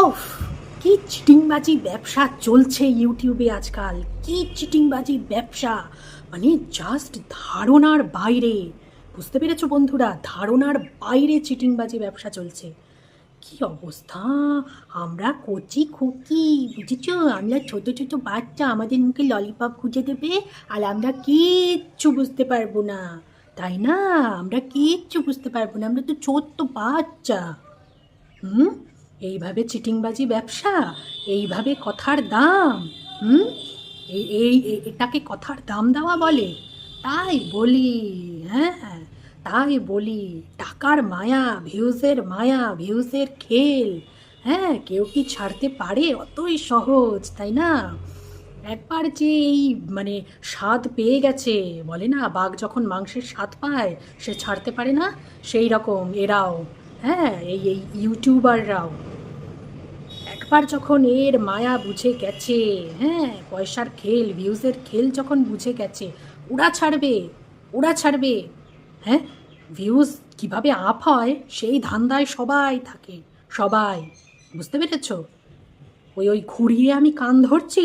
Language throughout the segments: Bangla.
ওফ, কি চিটিংবাজি ব্যবসা চলছে ইউটিউবে আজকাল। কি চিটিংবাজি ব্যবসা, মানে জাস্ট ধারণার বাইরে। বুঝতে পেরেছো বন্ধুরা, ধারণার বাইরে চিটিংবাজি ব্যবসা চলছে। কি অবস্থা! আমরা কচি খুকি, বুঝেছো? আমরা ছোট ছোট বাচ্চা, আমাদের মুখে ললিপপ খুঁজে দেবে আর আমরা কিচ্ছু বুঝতে পারবো না, তাই না? আমরা কিচ্ছু বুঝতে পারবো না, আমরা তো ছোট্ট বাচ্চা। হুম, এইভাবে চিটিংবাজি ব্যবসা, এইভাবে কথার দাম। হুম, এই এই এটাকে কথার দাম দেওয়া বলে? তাই বলি, হ্যাঁ, তাই বলি। টাকার মায়া, ভিউজের খেল। হ্যাঁ, কেউ কি ছাড়তে পারে? অতই সহজ, তাই না? একবার যে এই মানে স্বাদ পেয়ে গেছে, বলে না বাঘ যখন মাংসের স্বাদ পায় সে ছাড়তে পারে না, সেই রকম এরাও। হ্যাঁ, এই এই ইউটিউবাররাও একবার যখন এর মায়া বুঝে গেছে, হ্যাঁ, পয়সার খেল, ভিউজের খেল যখন বুঝে গেছে, ওরা ছাড়বে, ওরা ছাড়বে। হ্যাঁ, ভিউজ কিভাবে আপ হয় সেই ধান্দায় সবাই থাকে, সবাই। বুঝতে পেরেছো? ওই ওই ঘুরিয়ে আমি কান ধরছি,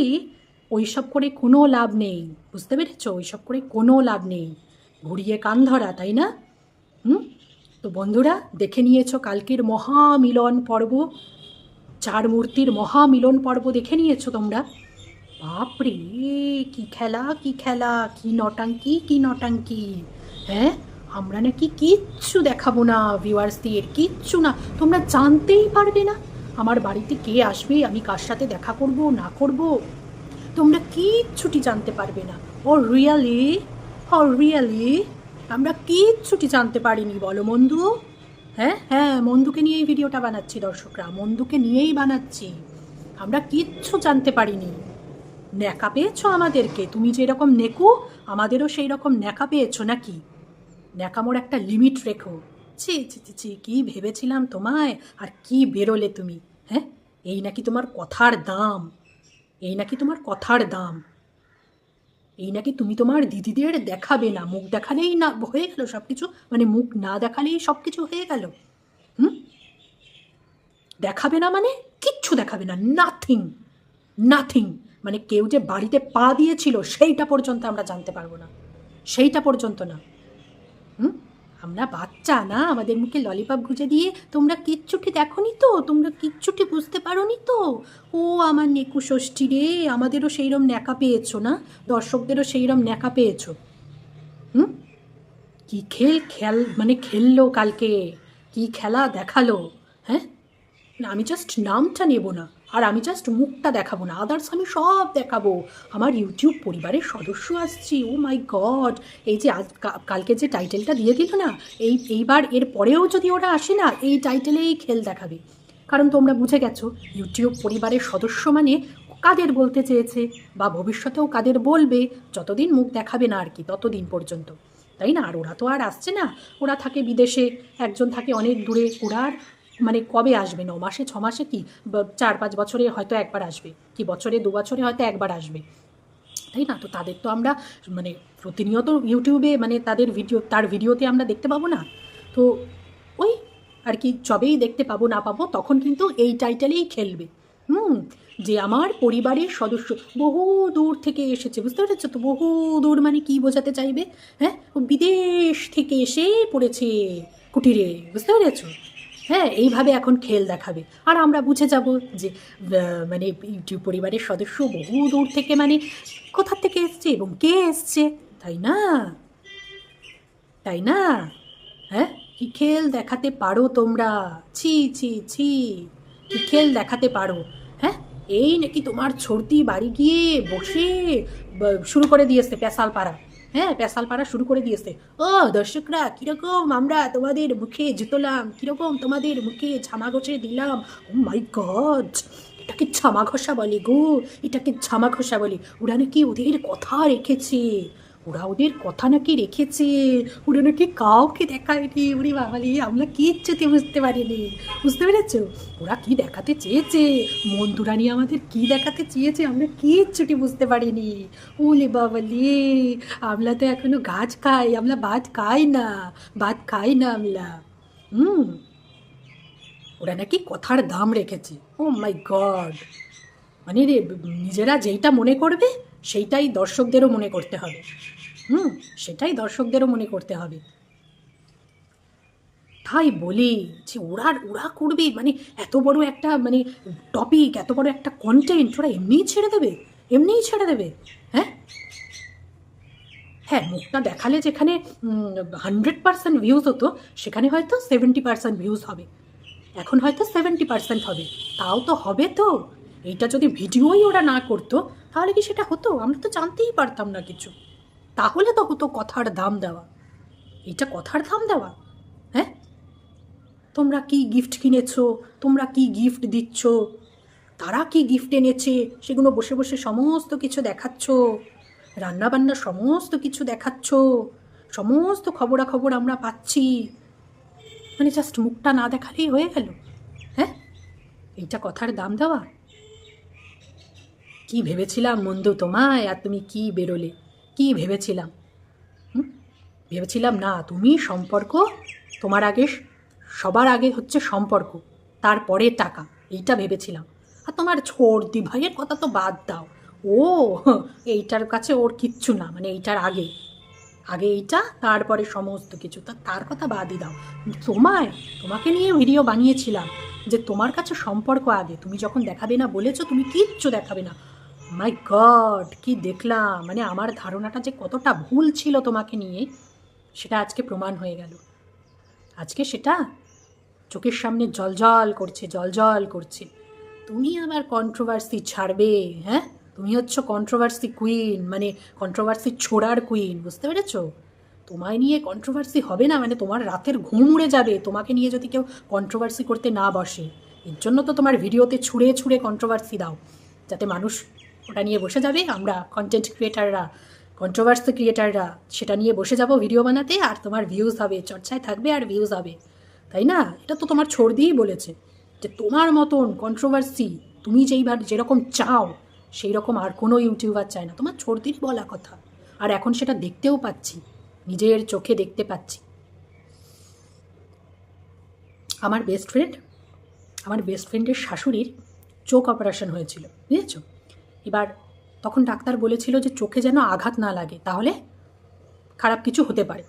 ওইসব করে কোনো লাভ নেই। বুঝতে পেরেছো? ওইসব করে কোনো লাভ নেই, ঘুরিয়ে কান ধরা, তাই না? হুম, তো বন্ধুরা, দেখে নিয়েছো কালকের মহামিলন পর্ব, চার মূর্তির মহামিলন পর্ব দেখে নিয়েছো তোমরা? বাপরে, কি খেলা, কি খেলা, কি নটাঙ্কি, কি নটাঙ্কি! হ্যাঁ, আমরা নাকি কিচ্ছু দেখাবো না ভিউয়ার্সদের, কিচ্ছু না, তোমরা জানতেই পারবে না আমার বাড়িতে কে আসবে, আমি কার সাথে দেখা করব না করব, তোমরা কিচ্ছুটি জানতে পারবে না। ও রিয়ালি, ও রিয়ালি, আমরা কিচ্ছুটি জানতে পারিনি, বলো মন্দু? হ্যাঁ হ্যাঁ, মন্দুকে নিয়েই ভিডিওটা বানাচ্ছি দর্শকরা, মন্দুকে নিয়েই বানাচ্ছি। আমরা কিচ্ছু জানতে পারিনি। ন্যাকা পেয়েছো আমাদেরকে, তুমি যেরকম নেকু, আমাদেরও সেই রকম ন্যাকা পেয়েছো নাকি? ন্যাকামোর একটা লিমিট রেখো। ছি ছি ছি ছি, কী ভেবেছিলাম তোমায়, আর কি বেরোলে তুমি! হ্যাঁ, এই নাকি তোমার কথার দাম, এই নাকি তোমার কথার দাম, এই নাকি তুমি তোমার দিদিদের দেখাবে না, মুখ দেখালেই না হয়ে গেল সব কিছু, মানে মুখ না দেখালেই সব কিছু হয়ে গেল? হুম, দেখাবে না মানে কিচ্ছু দেখাবে না, নাথিং, নাথিং। মানে কেউ যে বাড়িতে পা দিয়েছিল সেইটা পর্যন্ত আমরা জানতে পারবো না, সেইটা পর্যন্ত না। হুম, আমরা বাচ্চা না, আমাদের মুখে ললিপপ গুঁজে দিয়ে তোমরা কিচ্ছুটি দেখোনি তো, তোমরা কিচ্ছুটি বুঝতে পারোনি তো। ও আমার নেকু ষষ্ঠী রে, আমাদেরও সেইরম ন্যাকা পেয়েছো না, দর্শকদেরও সেইরম ন্যাকা পেয়েছো। হুম, কি খেল মানে খেললো কালকে, কি খেলা দেখালো! হ্যাঁ, না, আমি জাস্ট নামটা নেব না, আর আমি জাস্ট মুখটা দেখাবো না, আদার্স আমি সব দেখাবো। আমার ইউটিউব পরিবারের সদস্য আসছে, ও মাই গড! এই যে আজ কালকে যে টাইটেলটা দিয়ে দিল না, এইবার এর পরেও যদি ওরা আসে না, এই টাইটেলেই খেল দেখাবে। কারণ তোমরা বুঝে গেছো ইউটিউব পরিবারের সদস্য মানে কাদের বলতে চেয়েছে, বা ভবিষ্যতেও কাদের বলবে, যতদিন মুখ দেখাবে না আর কি, ততদিন পর্যন্ত, তাই না? আর ওরা তো আর আসছে না, ওরা থাকে বিদেশে, একজন থাকে অনেক দূরে, ওরা আর মানে কবে আসবে, 9 মাসে 6 মাসে কি 4-5 বছরে হয়তো একবার আসবে, কি বছরে 2 বছরে হয়তো একবার আসবে, তাই না? তো তাদের তো আমরা মানে প্রতিনিয়ত ইউটিউবে মানে তার ভিডিওতে আমরা দেখতে পাবো না। তো ওই আর কি, যবেই দেখতে পাবো না পাবো তখন কিন্তু এই টাইটেলেই খেলবে। হুম, যে আমার পরিবারের সদস্য বহু দূর থেকে এসেছে, বুঝতে পেরেছো তো? বহু দূর মানে কি বোঝাতে চাইবে? হ্যাঁ, ও বিদেশ থেকে এসে পড়েছে কুটিরে, বুঝতে পেরেছো? হ্যাঁ, এইভাবে এখন খেল দেখাবে, আর আমরা বুঝে যাব যে মানে ইউটিউব পরিবারের সদস্য বহু দূর থেকে মানে কোথা থেকে এসছে এবং কে এসছে, তাই না? তাই না? হ্যাঁ, কি খেল দেখাতে পারো তোমরা! ছি ছি ছি, কি খেল দেখাতে পারো! হ্যাঁ, এই নাকি তোমার ছর্দি বাড়ি গিয়ে বসে শুরু করে দিয়েছে পেশাল পাড়া। হ্যাঁ, পেশাল পাড়া শুরু করে দিয়েছে। ও দর্শকরা, কীরকম আমরা তোমাদের মুখে জুতলাম, কীরকম তোমাদের মুখে ঝামা ঘষে দিলাম! ও মাই গড, এটাকে ঝামা ঘষা বলে গো, এটাকে ঝামা ঘষা বলে। ওরা নাকি ওদের কথা রেখেছে, ওরা ওদের কথা নাকি রেখেছে, ওরা নাকি কাউকে দেখায়নি। ওরে বাবালি, আমরা কিচ্ছুতে বুঝতে পারিনি, বুঝতে পেরেছো? ওরা কি দেখাতে চেয়েছে, মন্দুরানি আমাদের কি দেখাতে চেয়েছে, আমরা কিচ্ছুটি বুঝতে পারিনি। ওলে বাবালি, আমরা তো এখনো গাছ খাই, আমরা ভাত খাই না, ভাত খাই না আমরা। হুম, ওরা নাকি কথার দাম রেখেছে। ও মাই গড, মানে নিজেরা যেইটা মনে করবে সেইটাই দর্শকদেরও মনে করতে হবে। সেটাই দর্শকদেরও মনে করতে হবে। তাই বলি যে ওরা ওরা করবে, মানে এত বড় একটা মানে টপিক, এত বড় একটা কন্টেন্ট ওরা এমনিই ছেড়ে দেবে, এমনিই ছেড়ে দেবে। হ্যাঁ হ্যাঁ, মুখটা দেখালে যেখানে 100% ভিউজ হতো সেখানে হয়তো 70% ভিউজ হবে, এখন হয়তো 70% হবে। তাও তো হবে তো। এইটা যদি ভিডিওই ওরা না করতো তাহলে কি সেটা হতো? আমরা তো জানতেই পারতাম না কিছু। তাহলে তো হতো কথার দাম দেওয়া। এইটা কথার দাম দেওয়া? হ্যাঁ, তোমরা কি গিফট কিনেছো, তোমরা কি গিফট দিচ্ছ, তারা কি গিফট এনেছে সেগুলো বসে বসে সমস্ত কিছু দেখাচ্ছ, রান্নাবান্না সমস্ত কিছু দেখাচ্ছ, সমস্ত খবরাখবর আমরা পাচ্ছি, মানে জাস্ট মুখটা না দেখালেই হয়ে গেল? হ্যাঁ, এইটা কথার দাম দেওয়া? কি ভেবেছিলাম বন্ধু তোমায়, আর তুমি কি বেরোলে? কি ভেবেছিলাম? ভেবেছিলাম না তুমি সম্পর্ক, তোমার আগে সবার আগে হচ্ছে সম্পর্ক, তারপরে টাকা, এইটা ভেবেছিলাম। আর তোমার ছোড়দি ভাইয়ের কথা তো বাদ দাও, ও এইটার কাছে ওর কিচ্ছু না, মানে এইটার আগে আগে এইটা, তারপরে সমস্ত কিছু, তার কথা বাদই দাও। তোমাকে নিয়ে ভিডিও বানিয়েছিলাম যে তোমার কাছে সম্পর্ক আগে, তুমি যখন দেখাবে না বলেছো তুমি কিচ্ছু দেখাবে না। মাই গড, কি দেখলাম, মানে আমার ধারণাটা যে কতটা ভুল ছিল তোমাকে নিয়ে সেটা আজকে প্রমাণ হয়ে গেল। আজকে সেটা চোখের সামনে জলজল করছে, জলজল করছে। তুমি আবার কন্ট্রোভার্সি ছাড়বে? হ্যাঁ, তুমি হচ্ছে কন্ট্রোভার্সি কুইন, মানে কন্ট্রোভার্সি ছোড়ার কুইন, বুঝতে পেরেছো? তোমায় নিয়ে কন্ট্রোভার্সি হবে না মানে তোমার রাতের ঘুম উড়ে যাবে তোমাকে নিয়ে যদি কেউ কন্ট্রোভার্সি করতে না বসে। এর জন্য তো তোমার ভিডিওতে ছুঁড়ে ছুঁড়ে কন্ট্রোভার্সি দাও, যাতে মানুষ ওটা নিয়ে বসে যাবে। আমরা কন্টেন্ট ক্রিয়েটাররা, কন্ট্রোভার্সি ক্রিয়েটাররা সেটা নিয়ে বসে যাব ভিডিও বানাতে, আর তোমার ভিউজ হবে, চর্চায় থাকবে আর ভিউজ হবে, তাই না? এটা তো তোমার ছর্দিই বলেছে যে তোমার মতন কন্ট্রোভার্সি তুমি যেরকম চাও সেই রকম আর কোনো ইউটিউবার চায় না। তোমার ছর্দির বলা কথা, আর এখন সেটা দেখতেও পাচ্ছি, নিজের চোখে দেখতে পাচ্ছি। আমার বেস্ট ফ্রেন্ডের শাশুড়ির চোখ অপারেশন হয়েছিল, বুঝেছো? এবার তখন ডাক্তার বলেছিল যে চোখে যেন আঘাত না লাগে, তাহলে খারাপ কিছু হতে পারে।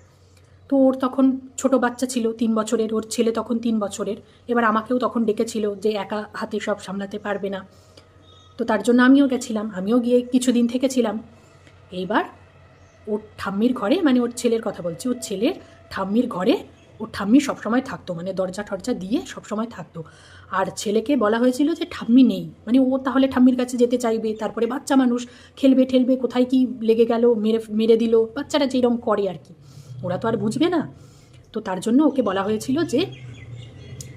তো ওর তখন ছোট বাচ্চা ছিল 3 বছরের, ওর ছেলে তখন 3 বছরের। এবার আমাকেও তখন ডেকেছিল যে একা হাতে সব সামলাতে পারবে না, তো তার জন্য আমিও গেছিলাম, আমিও গিয়ে কিছুদিন থেকেছিলাম। এইবার ওর ঠাম্মির ঘরে, মানে ওর ছেলের কথা বলছি, ওর ছেলের ঠাম্মির ঘরে ওর ঠাম্মি সবসময় থাকতো, মানে দরজা টরজা দিয়ে সবসময় থাকতো। আর ছেলেকে বলা হয়েছিল যে ঠাম্মি নেই, মানে ও তাহলে ঠাম্মির কাছে যেতে চাইবে, তারপরে বাচ্চা মানুষ খেলবে ঠেলবে, কোথায় কি লেগে গেল, মেরে দিল, বাচ্চারা যেরকম করে আর কি, ওরা তো আর বুঝবে না। তো তার জন্য ওকে বলা হয়েছিল যে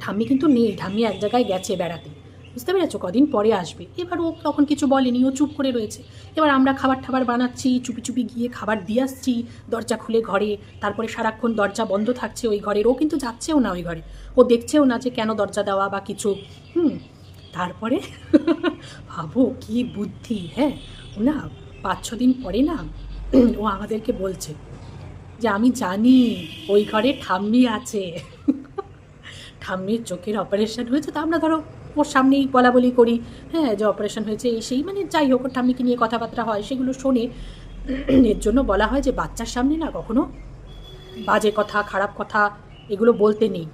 ঠাম্মি কিন্তু নেই, ঠাম্মি এক জায়গায় গেছে বেড়াতে, বুঝতে পেরেছো, কদিন পরে আসবে। এবার ও তখন কিছু বলেনি, ও চুপ করে রয়েছে। এবার আমরা খাবার টাবার বানাচ্ছি, চুপি চুপি গিয়ে খাবার দিয়ে আসছি দরজা খুলে ঘরে, তারপরে সারাক্ষণ দরজা বন্ধ থাকছে ওই ঘরের, ও কিন্তু যাচ্ছেও না ওই ঘরে, ও দেখছেও না যে কেন দরজা দেওয়া বা কিছু। তারপরে ভাবো কি বুদ্ধি, হ্যাঁ, ও না 5-6 দিন পরে না ও আমাদেরকে বলছে যে আমি জানি ওই ঘরে ঠাম্মি আছে। ঠাম্মির চোখের অপারেশন হয়েছে, তো আমরা ধরো ওর সামনেই বলা বলি করি, হ্যাঁ, যে অপারেশন হয়েছে এই সেই, মানে যাই হোক ওর ঠাম্মিকে নিয়ে কথাবার্তা হয়, সেগুলো শোনে। এর জন্য বলা হয় যে বাচ্চার সামনে না কখনো বাজে কথা, খারাপ কথা এগুলো বলতে নেই।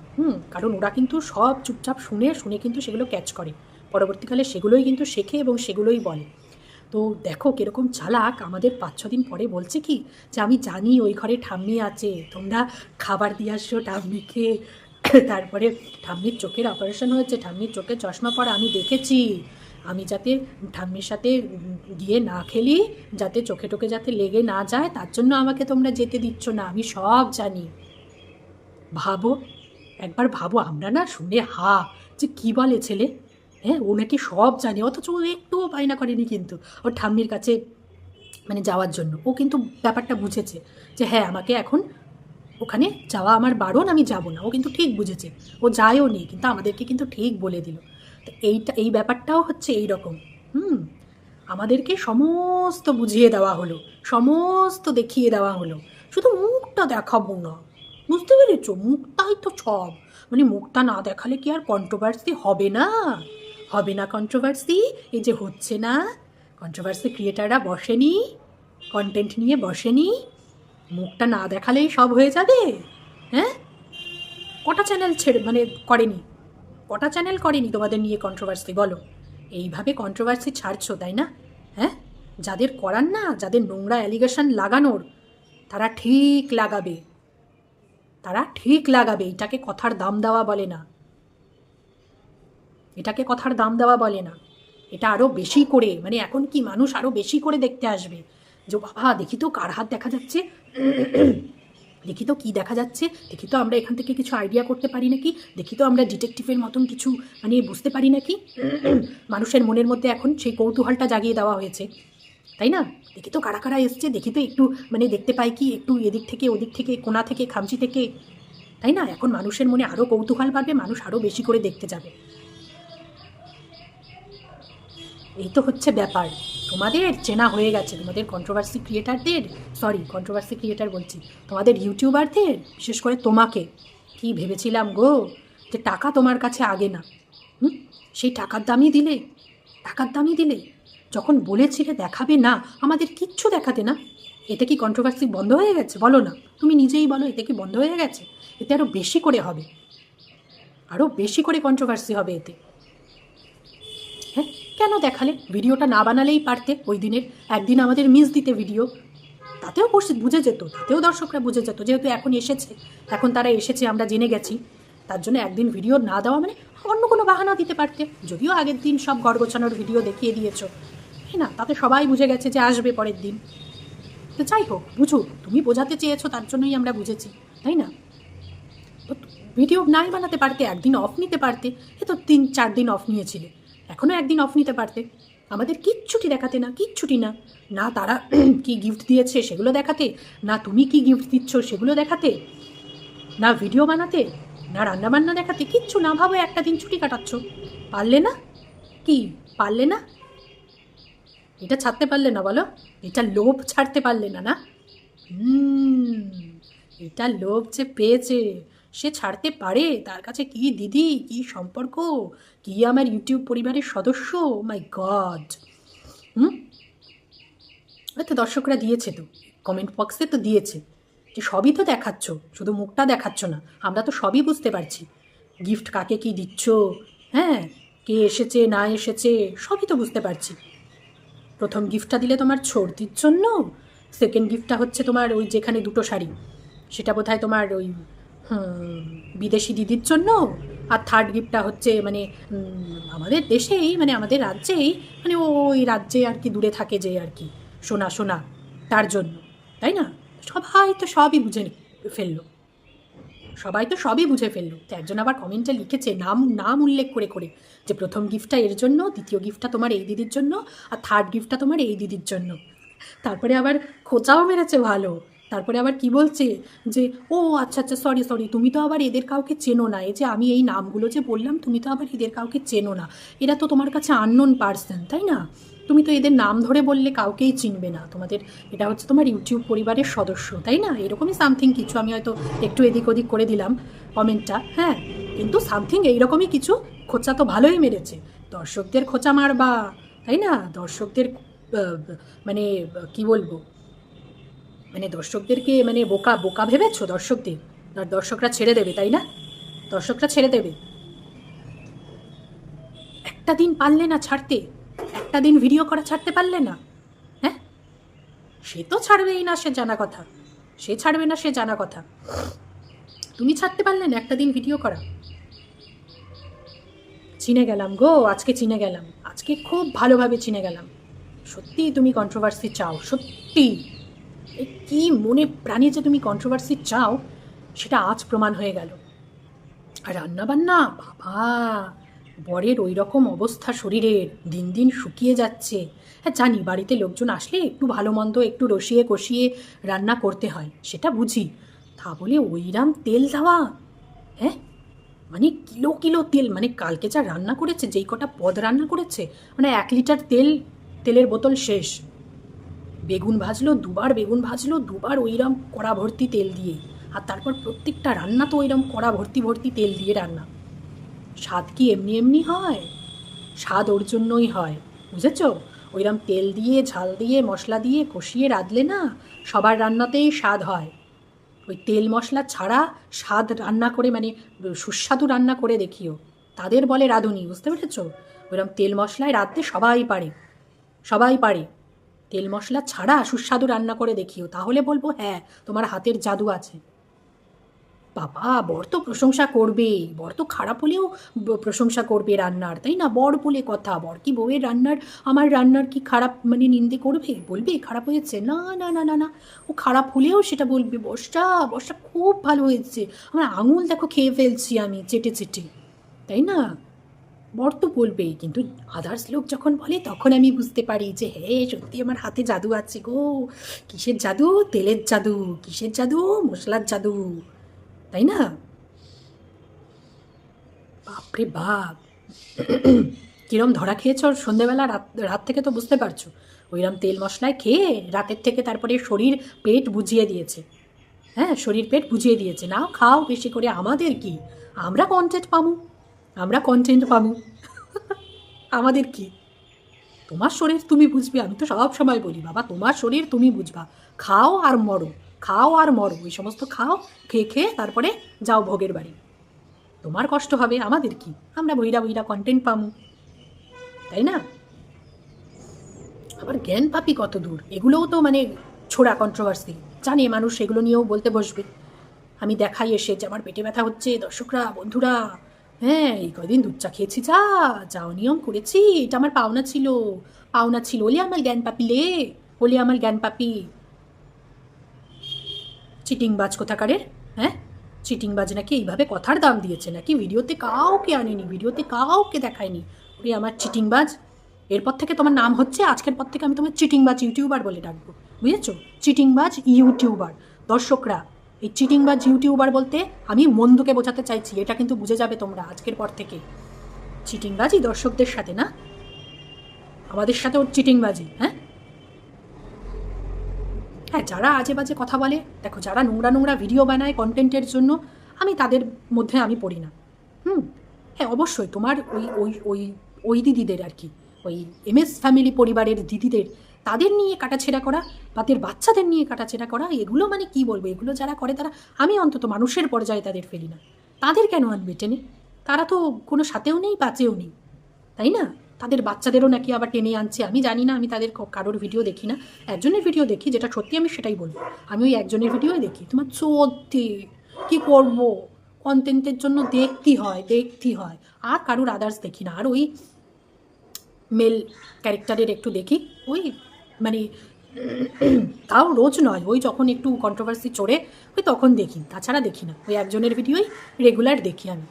কারণ ওরা কিন্তু সব চুপচাপ শুনে শুনে কিন্তু সেগুলো ক্যাচ করে, পরবর্তীকালে সেগুলোই কিন্তু শেখে এবং সেগুলোই বলে। তো দেখো কীরকম চালাক, আমাদের 5-6 দিন পরে বলছে কি যে আমি জানি ওই ঘরে ঠাম্মি আছে, তোমরা খাবার দিয়ে আসছো ঠাম্মিকে। তারপরে ঠাম্মির চোখের অপারেশন হয়েছে, ঠাম্মির চোখে চশমা পরা আমি দেখেছি, আমি যাতে ঠাম্মির সাথে গিয়ে না খেলি, যাতে চোখে টোকে যাতে লেগে না যায়, তার জন্য আমাকে তোমরা যেতে দিচ্ছ না, আমি সব জানি। ভাবো, একবার ভাবো, আমরা না শুনে যে কী বলে ছেলে, হ্যাঁ, ও নাকি সব জানে, অথচ ও একটুও বায়না করেনি কিন্তু ওর ঠাম্মির কাছে মানে যাওয়ার জন্য। ও কিন্তু ব্যাপারটা বুঝেছে যে হ্যাঁ আমাকে এখন ওখানে যাওয়া আমার বারণ, আমি যাব না, ও কিন্তু ঠিক বুঝেছে, ও যায়ও নি, কিন্তু আমাদেরকে কিন্তু ঠিক বলে দিল। তো এই ব্যাপারটাও হচ্ছে এই রকম। আমাদেরকে সমস্ত বুঝিয়ে দেওয়া হলো, সমস্ত দেখিয়ে দেওয়া হলো, শুধু মুখটা দেখাবো না, বুঝতে পেরেছো? মুখটাই তো সব, মানে মুখটা না দেখালে কি আর কন্ট্রোভার্সি হবে না? হবে না কন্ট্রোভার্সি? এই যে হচ্ছে না, কন্ট্রোভার্সি ক্রিয়েটাররা বসেনি, কন্টেন্ট নিয়ে বসেনি, মুখটা না দেখালেই সব হয়ে যাবে? হ্যাঁ, কটা চ্যানেল মানে করেনি, কটা চ্যানেল করেনি তোমাদের নিয়ে কন্ট্রোভার্সি? বলো। এইভাবে কন্ট্রোভার্সি ছাড়ছো, তাই না? হ্যাঁ, যাদের করার না, যাদের নোংরা অ্যালিগেশন লাগানোর, তারা ঠিক লাগাবে, তারা ঠিক লাগাবে। এটাকে কথার দাম দেওয়া বলে না, এটাকে কথার দাম দেওয়া বলে না। এটা আরও বেশি করে, মানে এখন কি মানুষ আরও বেশি করে দেখতে আসবে যে বাবা দেখি তো কার হাত দেখা যাচ্ছে, দেখি তো কী দেখা যাচ্ছে, দেখি তো আমরা এখান থেকে কিছু আইডিয়া করতে পারি নাকি, দেখি তো আমরা ডিটেকটিভের মতন কিছু মানে বুঝতে পারি নাকি। মানুষের মনের মধ্যে এখন সেই কৌতূহলটা জাগিয়ে দেওয়া হয়েছে, তাই না? দেখি তো কারা কারা এসছে, দেখি তো একটু মানে দেখতে পাই কি একটু এদিক থেকে ওদিক থেকে কোণা থেকে খামচি থেকে, তাই না? এখন মানুষের মনে আরও কৌতূহল বাড়বে, মানুষ আরও বেশি করে দেখতে যাবে। এই তো হচ্ছে ব্যাপার। তোমাদের চেনা হয়ে গেছে, তোমাদের কন্ট্রোভার্সি ক্রিয়েটারদের, সরি কন্ট্রোভার্সি ক্রিয়েটার বলছি, তোমাদের ইউটিউবারদের, বিশেষ করে তোমাকে। কি ভেবেছিলাম গো যে টাকা তোমার কাছে আগে না? সেই টাকার দামই দিলে, টাকার দামই দিলে। যখন বলেছিলে দেখাবে না, আমাদের কিচ্ছু দেখাতে না। এতে কি কন্ট্রোভার্সি বন্ধ হয়ে গেছে? বলো না, তুমি নিজেই বলো, এতে কি বন্ধ হয়ে গেছে? এতে আরও বেশি করে হবে, আরও বেশি করে কন্ট্রোভার্সি হবে এতে। হ্যাঁ, কেন দেখালে? ভিডিওটা না বানালেই পারতে, ওই দিনের একদিন আমাদের মিস দিতে ভিডিও, তাতেও বুঝে যেত, তাতেও দর্শকরা বুঝে যেত। যেহেতু এখন এসেছে, এখন তারা এসেছে, আমরা জেনে গেছি, তার জন্য একদিন ভিডিও না দেওয়া মানে অন্য কোনো বাহানা দিতে পারতে। যদিও আগের দিন সব গড়গোছানোর ভিডিও দেখিয়ে দিয়েছো, তাই না? তাতে সবাই বুঝে গেছে যে আসবে পরের দিন। তো যাই হোক, বুঝো, তুমি বোঝাতে চেয়েছো, তার জন্যই আমরা বুঝেছি, তাই না? তো ভিডিও নাই বানাতে পারতে, একদিন অফ নিতে পারতে। এ তো 3-4 দিন অফ নিয়েছিলে, এখনও একদিন অফ নিতে পারতে। আমাদের কিচ্ছুটি দেখাতে না, কিচ্ছুটি না। না তারা কি গিফট দিয়েছে সেগুলো দেখাতে, না তুমি কি গিফট দিচ্ছ সেগুলো দেখাতে, না ভিডিও বানাতে, না রান্নাবান্না দেখাতে, কিচ্ছু না। ভাবো একটা দিন ছুটি কাটাচ্ছ, পারলে না? কি পারলে না? এটা ছাড়তে পারলে না বলো? এটা লোভ ছাড়তে পারলে না? না, এটা লোভ যে পেয়েছে সে ছাড়তে পারে। তার কাছে কি দিদি, কি সম্পর্ক, কি আমার ইউটিউব পরিবারের সদস্য, মাই গড। তো দর্শকরা দিয়েছে, তো কমেন্ট বক্সে তো দিয়েছে যে সবই তো দেখাচ্ছ, শুধু মুখটা দেখাচ্ছ না, আমরা তো সবই বুঝতে পারছি। গিফট কাকে কি দিচ্ছ, হ্যাঁ, কে এসেছে না এসেছে সবই তো বুঝতে পারছি। প্রথম গিফটটা দিলে তোমার ছর্দির জন্য, সেকেন্ড গিফটটা হচ্ছে তোমার ওই যেখানে 2টো শাড়ি, সেটা বোধহয় তোমার ওই বিদেশি দিদির জন্য, আর থার্ড গিফটটা হচ্ছে মানে আমাদের দেশেই, মানে আমাদের রাজ্যেই, মানে ওই রাজ্যে আর কি দূরে থাকে যে আর কি সোনা সোনা, তার জন্য, তাই না? সবাই তো সবই বুঝে ফেললো, সবাই তো সবই বুঝে ফেললো। তো একজন আবার কমেন্টে লিখেছে নাম নাম উল্লেখ করে করে যে প্রথম গিফটটা এর জন্য, দ্বিতীয় গিফটটা তোমার এই দিদির জন্য, আর থার্ড গিফটটা তোমার এই দিদির জন্য। তারপরে আবার খোঁচাও মেরেছে ভালো। তারপরে আবার কি বলছে যে ও আচ্ছা আচ্ছা সরি সরি, তুমি তো আবার এদের কাউকে চেনো না, এই যে আমি এই নামগুলো যে বললাম তুমি তো আবার এদের কাউকে চেনো না, এরা তো তোমার কাছে আননোন পার্সন, তাই না? তুমি তো এদের নাম ধরে বললে কাউকেই চিনবে না, তোমাদের এটা হচ্ছে তোমার ইউটিউব পরিবারের সদস্য, তাই না? এরকমই সামথিং কিছু, আমি হয়তো একটু এদিক ওদিক করে দিলাম কমেন্টটা, হ্যাঁ, কিন্তু সামথিং এইরকমই কিছু খোঁচা তো ভালোই মেরেছে। দর্শকদের খোঁচা মারবা, তাই না? দর্শকদের মানে কি বলবো, মানে দর্শকদেরকে মানে বোকা বোকা ভেবেছো দর্শকদের? আর দর্শকরা ছেড়ে দেবে, তাই না? দর্শকরা ছেড়ে দেবে? একটা দিন পারলে না ছাড়তে, একটা দিন ভিডিও করা ছাড়তে পারলে না? হ্যাঁ, সে তো ছাড়বেই না, সে জানা কথা, সে ছাড়বে না, সে জানা কথা। তুমি ছাড়তে পারলে না একটা দিন ভিডিও করা? চিনে গেলাম গো, আজকে চিনে গেলাম, আজকে খুব ভালোভাবে চিনে গেলাম। সত্যি তুমি কন্ট্রোভার্সি চাও, সত্যি কি মনে প্রাণে যে তুমি কন্ট্রোভার্সি চাও সেটা আজ প্রমাণ হয়ে গেল। আর রান্নাবান্না বাবা, বরের ওই রকম অবস্থা শরীরের, দিন দিন শুকিয়ে যাচ্ছে। হ্যাঁ জানি, বাড়িতে লোকজন আসলে একটু ভালো মন্দ একটু রসিয়ে কষিয়ে রান্না করতে হয়, সেটা বুঝি, তা বলে ওইরাম তেল দেওয়া, হ্যাঁ, মানে কিলো কিলো তেল, মানে কালকে যা রান্না করেছে, যেই কটা পদ রান্না করেছে, মানে 1 লিটার তেলের বোতল শেষ। বেগুন ভাজলো 2বার, বেগুন ভাজলো 2বার ওইরম কড়া ভর্তি তেল দিয়ে, আর তারপর প্রত্যেকটা রান্না তো ওইরকম কড়া ভর্তি ভর্তি তেল দিয়ে রান্না। স্বাদ কি এমনি এমনি হয়? স্বাদ ওর জন্যই হয়, বুঝেছ? ওইরকম তেল দিয়ে ঝাল দিয়ে মশলা দিয়ে কষিয়ে রাঁধলে না সবার রান্নাতেই স্বাদ হয়। ওই তেল মশলা ছাড়া স্বাদ রান্না করে মানে সুস্বাদু রান্না করে দেখিও, তাদের বলে রাঁধুনি, বুঝতে পেরেছ? ওইরকম তেল মশলায় রাঁধতে সবাই পারে, সবাই পারে। তেল মশলা ছাড়া সুস্বাদু রান্না করে দেখিও, তাহলে বলবো হ্যাঁ তোমার হাতের জাদু আছে। বাবা, বর তো প্রশংসা করবে, বর তো খারাপ হলেও প্রশংসা করবে রান্নার, তাই না? বর বলে কথা, বর কি বউয়ের রান্নার, আমার রান্নার কি খারাপ মানে নিন্দে করবে? বলবে খারাপ হয়েছে? না না না না না, ও খারাপ হলেও সেটা বলবে বর্ষা বর্ষা খুব ভালো হয়েছে, আমার আঙুল দেখো খেয়ে ফেলছি আমি চেটে চেটে, তাই না? বর তো বলবেই, কিন্তু আদার্স লোক যখন বলে তখন আমি বুঝতে পারি যে হ্যাঁ সত্যি আমার হাতে জাদু আছে গো। কিসের জাদু? তেলের জাদু। কিসের জাদু? মশলার জাদু, তাই না? বাপরে বাপ, কিরম ধরা খেয়েছ সন্ধেবেলা, রাত থেকে তো বুঝতে পারছো। ওইরকম তেল মশলায় খেয়ে রাতের থেকে তারপরে শরীর পেট বুঝিয়ে দিয়েছে। হ্যাঁ, শরীর পেট বুঝিয়ে দিয়েছে। নাও খাও বেশি করে, আমাদের কি, আমরা কন্টেন্ট পাবো, আমরা কন্টেন্ট পাবো, আমাদের কি? তোমার শরীর তুমি বুঝবে, আমি তো সব সময় বলি বাবা তোমার শরীর তুমি বুঝবা, খাও আর মরো, খাও আর মরো, ওই সমস্ত খাও, খেয়ে খেয়ে তারপরে যাও ভোগের বাড়ি। তোমার কষ্ট হবে, আমাদের কি, আমরা বইরা বইরা কন্টেন্ট পামু, তাই না? আবার জ্ঞান পাপি কত দূর, এগুলোও তো মানে ছোড়া কন্ট্রোভার্সি, জানে মানুষ, এগুলো নিয়েও বলতে বসবে। আমি দেখাই এসে যে আমার পেটে ব্যথা হচ্ছে, দর্শকরা বন্ধুরা, হ্যাঁ এই কদিন দুধ চা খেয়েছি, যা যাও নিয়ম করেছি, এটা আমার পাওনা ছিল, পাওনা ছিল, ওলে আমার জ্ঞান পাপি লে, ওলে আমার জ্ঞান পাপি। চিটিংবাজ কোথাকারের, হ্যাঁ চিটিংবাজ নাকি এইভাবে কথার দাম দিয়েছে, নাকি ভিডিওতে কাউকে আনেনি, ভিডিওতে কাউকে দেখায়নি, ওরে আমার চিটিংবাজ। এরপর থেকে তোমার নাম হচ্ছে, আজকের পর থেকে আমি তোমার চিটিংবাজ ইউটিউবার বলে ডাকবো, বুঝেছো? চিটিংবাজ ইউটিউবার। দর্শকরা, এই চিটিংবাজ ইউটিউবার বলতে আমি মন্দকে বোঝাতে চাইছি, এটা কিন্তু বুঝে যাবে তোমরা আজকের পর থেকে। চিটিংবাজি দর্শকদের সাথে না, আমাদের সাথে ওর চিটিংবাজি। হ্যাঁ হ্যাঁ, যারা আজে বাজে কথা বলে, দেখো যারা নোংরা নোংরা ভিডিও বানায় কন্টেন্টের জন্য, আমি তাদের মধ্যে আমি পড়ি না। হ্যাঁ অবশ্যই তোমার ওই ওই ওই ওই দিদিদের আর কি, ওই এমএস ফ্যামিলি পরিবারের দিদিদের, তাদের নিয়ে কাটাছেড়া করা, তাদের বাচ্চাদের নিয়ে কাটাছেড়া করা, এগুলো মানে কি বলবো, এগুলো যারা করে তারা, আমি অন্তত মানুষের পর্যায়ে তাদের ফেলি না। তাদের কেন আনবে টেনে? তারা তো কোনো সাথেও নেই বাঁচেও নেই, তাই না? তাদের বাচ্চাদেরও নাকি আবার টেনে আনছে, আমি জানি না, আমি তাদের কারোর ভিডিও দেখি না, একজনের ভিডিও দেখি, যেটা সত্যি আমি সেটাই বলবো, আমি ওই একজনের ভিডিওই দেখি। তোমার সত্যি কী করবো, কন্টেন্টের জন্য দেখতেই হয়, আর কারোর আদার্স দেখি না। আর ওই মেল ক্যারেক্টারের একটু দেখি, ওই মানে তাও রোজ নয়, ওই যখন একটু কন্ট্রোভার্সি চড়ে ওই তখন দেখি, তাছাড়া দেখি না, ওই একজনের ভিডিওই রেগুলার দেখি আমি।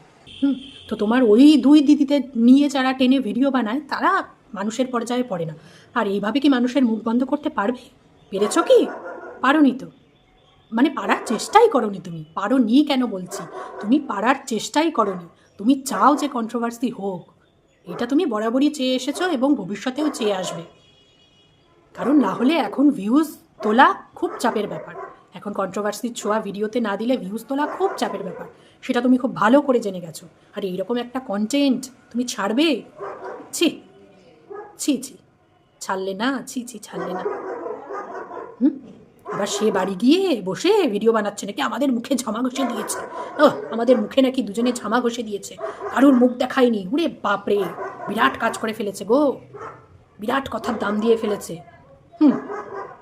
তো তোমার ওই দুই দিদিদের নিয়ে যারা টেনে ভিডিও বানায় তারা মানুষের পর্যায়ে পড়ে না। আর এইভাবে কি মানুষের মুখ বন্ধ করতে পারবে? পেরেছ কি? পারোনি তো, মানে পারার চেষ্টাই করোনি তুমি, পারোনি কেন বলছি, তুমি পারার চেষ্টাই করোনি, তুমি চাও যে কন্ট্রোভার্সি হোক, এটা তুমি বরাবরই চেয়ে এসেছো এবং ভবিষ্যতেও চেয়ে আসবে। কারণ না হলে এখন ভিউজ তোলা খুব চাপের ব্যাপার, এখন কন্ট্রোভার্সির ছোঁয়া ভিডিওতে না দিলে ভিউজ তোলা খুব চাপের ব্যাপার, সেটা তুমি খুব ভালো করে জেনে গেছো। আর এইরকম একটা কন্টেন্ট তুমি ছাড়বে? ছি ছি ছি, ছাড়লে না, ছি ছি, ছাড়লে না। এবার সে বাড়ি গিয়ে বসে ভিডিও বানাচ্ছে নাকি আমাদের মুখে ঝামা ঘষে দিয়েছে, আমাদের মুখে নাকি দুজনে ঝামা ঘষে দিয়েছে, কারোর মুখ দেখায়নি। উরে বাপরে, বিরাট কাজ করে ফেলেছে গো, বিরাট কথার দাম দিয়ে ফেলেছে।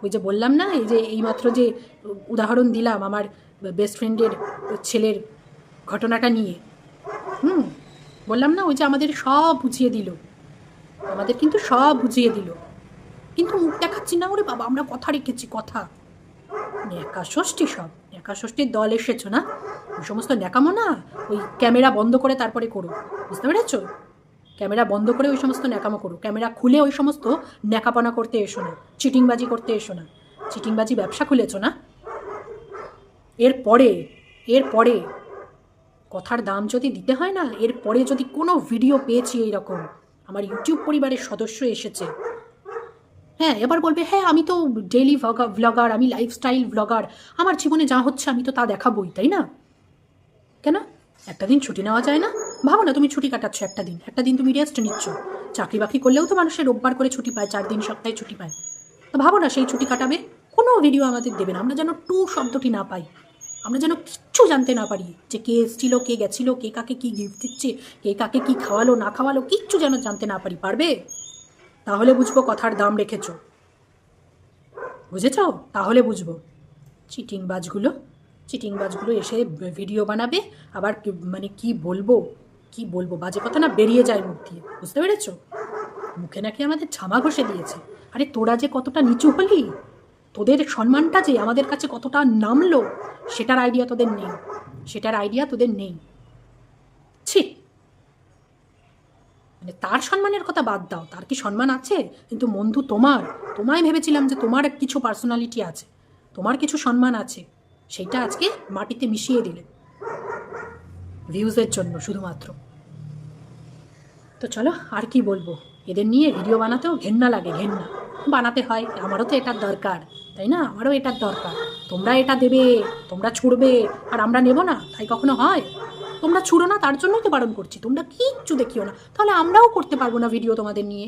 ওই যে বললাম না, এই যে এইমাত্র যে উদাহরণ দিলাম আমার বেস্ট ফ্রেন্ডের ছেলের ঘটনাটা নিয়ে, বললাম না, ওই যে আমাদের সব বুঝিয়ে দিল, আমাদের কিন্তু সব বুঝিয়ে দিল, কিন্তু মুখ দেখাচ্ছি না। ওরে বাবা, আমরা কথা রেখেছি, কথা। ন্যাকা ষষ্ঠী, সব ন্যাকা ষষ্ঠীর দল এসেছো না, ওই সমস্ত ন্যাকামো না ওই ক্যামেরা বন্ধ করে তারপরে করো, বুঝতে পেরেছো? ক্যামেরা বন্ধ করে ওই সমস্ত ন্যাকামো করো, ক্যামেরা খুলে ওই সমস্ত ন্যাকাপনা করতে এসো না, চিটিংবাজি করতে এসো না। চিটিংবাজি ব্যবসা খুলেছো না, এরপরে কথার দাম যদি দিতে হয় না, এরপরে যদি কোনো ভিডিও পেয়েছি এইরকম, আমার ইউটিউব পরিবারের সদস্য এসেছে, হ্যাঁ, এবার বলবে হ্যাঁ আমি তো ডেইলি ভ্লগার, আমি লাইফস্টাইল ভ্লগার, আমার জীবনে যা হচ্ছে আমি তো তা দেখাবই, তাই না? কেন একটা দিন ছুটি নেওয়া যায় না? ভাবো না তুমি ছুটি কাটাচ্ছ একটা দিন তুমি রেস্ট নিচ্ছ। চাকরি বাকরি করলেও তো মানুষের রোববার করে ছুটি পায়, 4 দিন সপ্তাহে ছুটি পায়। তো ভাবো না সেই ছুটি কাটাবে, কোনো ভিডিও আমাদের দেবে না, আমরা যেন টু শব্দটি না পাই, আমরা যেন কিচ্ছু জানতে না পারি যে কে এসেছিল, কে গেছিল, কে কাকে কি গিফট দিচ্ছে, কে কাকে কি খাওয়ালো না খাওয়ালো, কিচ্ছু যেন জানতে না পারি। পারবে? তাহলে বুঝবো কথার দাম রেখেছো, বুঝেছ? তাহলে বুঝবো। চিটিংবাজগুলো চিটিংবাজগুলো এসে ভিডিও বানাবে, আবার মানে কি বলবো বাজে কথা না বেরিয়ে যায় মুখ দিয়ে, বুঝতে পেরেছ? মুখে নাকি আমাদের ঝামা ঘষে দিয়েছে। আরে তোরা যে কতটা নিচু হলি, তোদের সম্মানটা যে আমাদের কাছে কতটা নামলো, সেটার আইডিয়া তোদের নেই। ছি, মানে তার সম্মানের কথা বাদ দাও, তার কি সম্মান আছে? কিন্তু বন্ধু তোমায় ভেবেছিলাম যে তোমার কিছু পার্সোনালিটি আছে, তোমার কিছু সম্মান আছে, সেইটা আজকে মাটিতে মিশিয়ে দিলে ভিউজের জন্য শুধুমাত্র। তো চলো আর কি বলবো, এদের নিয়ে ভিডিও বানাতেও ঘেন্না লাগে, বানাতে হয়, আমারও তো এটার দরকার, তাই না? আমারও এটার দরকার। তোমরা এটা দেবে, তোমরা ছুড়বে, আর আমরা নেব না, তাই কখনো হয়? তোমরা ছুড়ো না, তার জন্যই তো বারণ করছি, তোমরা কিচ্ছু দেখিও না, তাহলে আমরাও করতে পারবো না ভিডিও তোমাদের নিয়ে,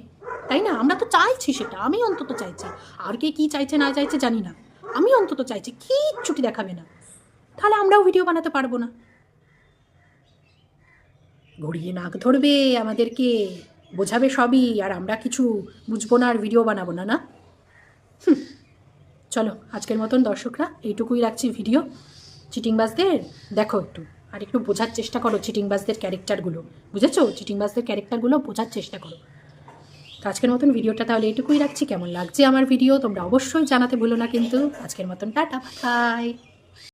তাই না? আমরা তো চাইছি সেটা, আমি অন্তত চাইছি, আর কে কী চাইছে না চাইছে জানি না, আমি অন্তত চাইছি কিচ্ছুটি দেখাবে না, তাহলে আমরাও ভিডিও বানাতে পারবো না। ঘুরিয়ে নাক ধরবে আমাদেরকে, বোঝাবে সবই, আর আমরা কিছু বুঝবো না আর ভিডিও বানাবো না, না? চলো আজকের মতন দর্শকরা এইটুকুই রাখছি ভিডিও। চিটিংবাজদের দেখো একটু, আর একটু বোঝার চেষ্টা করো চিটিংবাজদের ক্যারেক্টারগুলো, বুঝেছো? চিটিংবাজদের ক্যারেক্টারগুলো বোঝার চেষ্টা করো। তো আজকের মতন ভিডিওটা তাহলে এইটুকুই রাখছি। কেমন লাগছে আমার ভিডিও তোমরা অবশ্যই জানাতে ভুলো না কিন্তু। আজকের মতন টাটা, বাই।